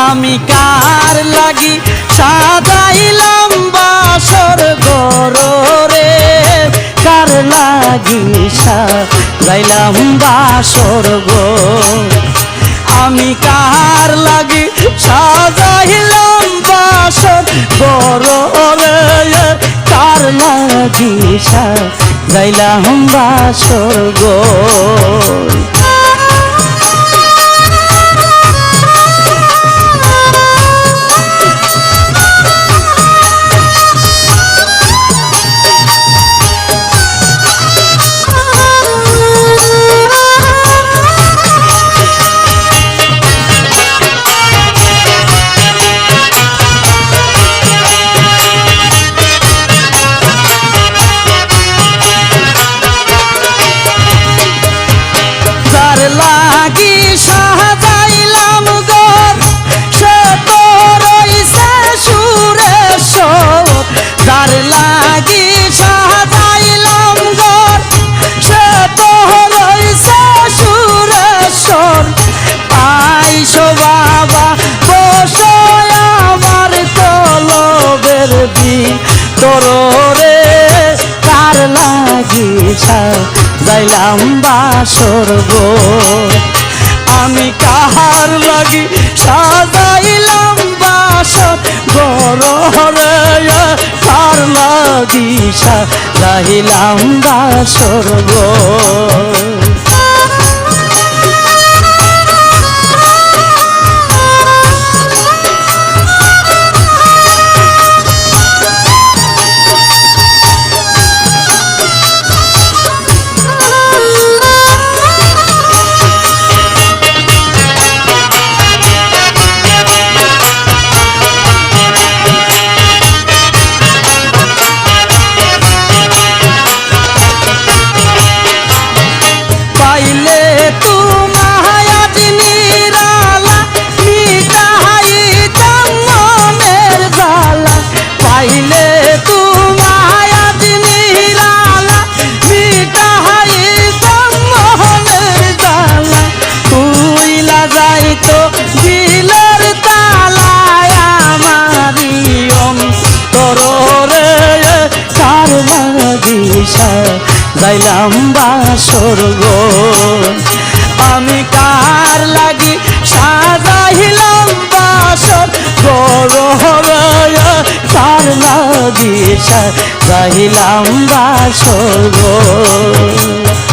আমি কার লাগি সাজাইলাম বাসর ঘর রে, কার লাগি সাজাইলাম বাসর ঘর। আমি কার লাগি সাজাইলাম বাসর ঘর রে, কার লাগি সাজাইলাম বাসর ঘর। লাগি সাজাইলাম ঘর সে তো রইছে সুরেশ্বর, যার লাগি সাজাইলাম ঘর সে তো রইছে সুরেশ্বর। আইসো বাবা বসো আমার কলবের ভিতর রে, কার লাগি সাজাইলাম বাসর ঘর। আমি কাহার লাগি সাজাইলাম বাসর ঘর রে, কার লাগি সাজাইলাম বাসর ঘর। পাইলে তোমায় আজ নিরালা মিটাইতাম মনের জ্বালা, পাইলে তোমায় আজ নিরালা মিটাইতাম মনের জ্বালা। তুইলা যাইতো দিলের তালায় আমারি অন্তর রে, কার লাগি সাজাইলাম বাসর ঘর। আমি কার লাগি সাজাইলাম বাসর ঘর রে, কার লাগি সাজাইলাম বাসর ঘর।